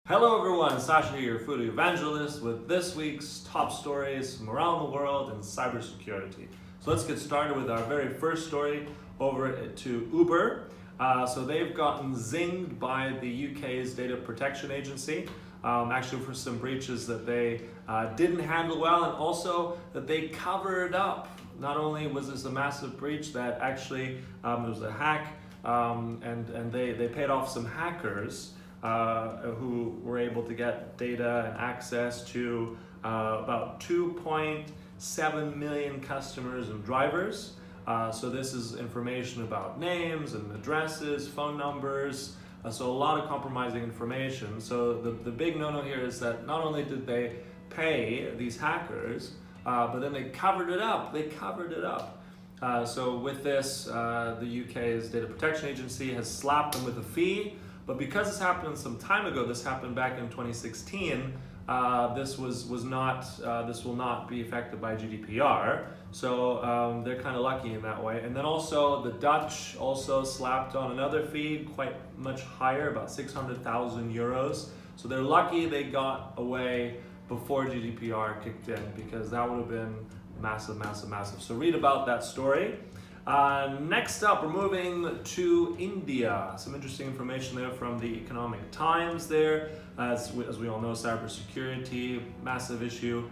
Hello everyone, Sasha here, your Fudo evangelist, with this week's top stories from around the world in cybersecurity. So let's get started with our very first story over to Uber. So they've gotten zinged by the UK's Data Protection Agency, actually for some breaches that they didn't handle well, and also that they covered up. Not only was this a massive breach that actually it was a hack, and they paid off some hackers who were able to get data and access to about 2.7 million customers and drivers. So this is information about names and addresses, phone numbers, so a lot of compromising information. So the big no-no here is that not only did they pay these hackers, but then they covered it up. So with this, the UK's Data Protection Agency has slapped them with a fee. But because this happened some time ago, this happened back in 2016, this will not be affected by GDPR. So they're kind of lucky in that way. And then also the Dutch also slapped on another fee, quite much higher, about 600,000 euros. So they're lucky they got away before GDPR kicked in, because that would have been massive. So read about that story. Next up, we're moving to India. Some interesting information there from the Economic Times there. As we all know, cybersecurity, massive issue.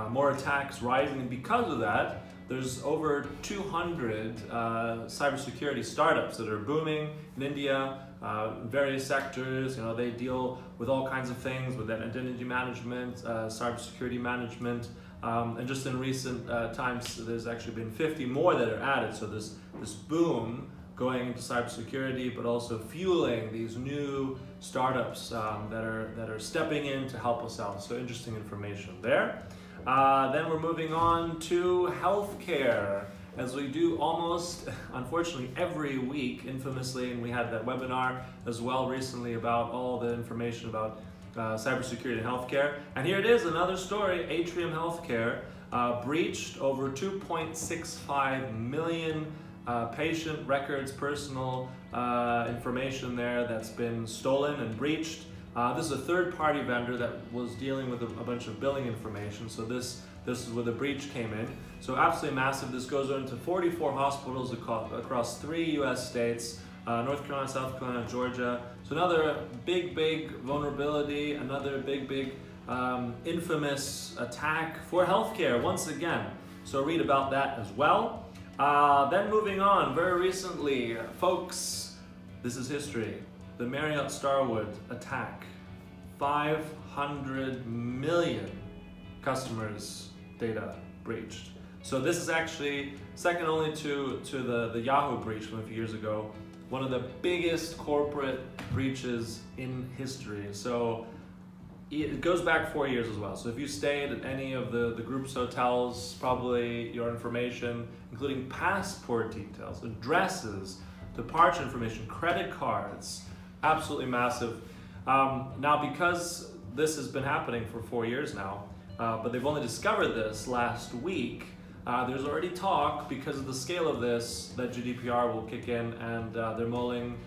More attacks rising, and because of that, there's over 200 cybersecurity startups that are booming in India, in various sectors. You know, they deal with all kinds of things, with identity management, cybersecurity management. And just in recent times, there's actually been 50 more that are added. So this boom going into cybersecurity, but also fueling these new startups that are stepping in to help us out. So interesting information there. Then we're moving on to healthcare, as we do almost, unfortunately, every week, infamously, and we had that webinar as well recently about all the information about cybersecurity and healthcare. And here it is, another story. Atrium Healthcare breached over 2.65 million patient records, personal information there that's been stolen and breached. This is a third-party vendor that was dealing with a bunch of billing information. So this is where the breach came in. So absolutely massive. This goes into 44 hospitals across 3 US states. North Carolina, South Carolina, Georgia. So another big vulnerability, another big infamous attack for healthcare once again. So read about that as well. Then moving on, very recently, folks, this is history. The Marriott Starwood attack, 500 million customers' data breached. So this is actually second only to the Yahoo breach from a few years ago. One of the biggest corporate breaches in history. So it goes back 4 years as well. So if you stayed at any of the group's hotels, probably your information, including passport details, addresses, departure information, credit cards, absolutely massive. Now, because this has been happening for 4 years now, but they've only discovered this last week, there's already talk, because of the scale of this, that GDPR will kick in, and they're mulling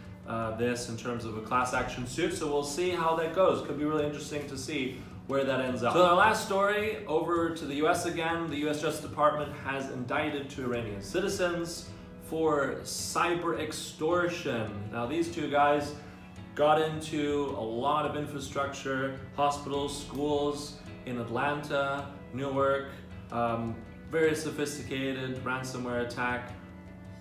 this in terms of a class action suit. So we'll see how that goes. Could be really interesting to see where that ends up. So our last story, over to the US again. The US Justice Department has indicted 2 Iranian citizens for cyber extortion. Now these 2 guys got into a lot of infrastructure, hospitals, schools in Atlanta, Newark, very sophisticated ransomware attack,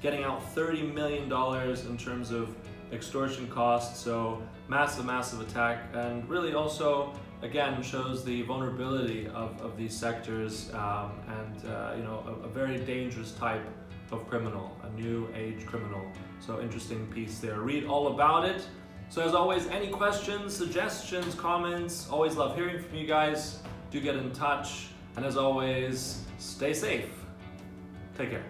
getting out $30 million in terms of extortion costs. So massive attack, and really also again shows the vulnerability of these sectors, and you know, a very dangerous type of criminal, a new age criminal. So interesting piece there. Read all about it. So as always, any questions, suggestions, comments, always love hearing from you guys. Do get in touch, and as always, stay safe. Take care.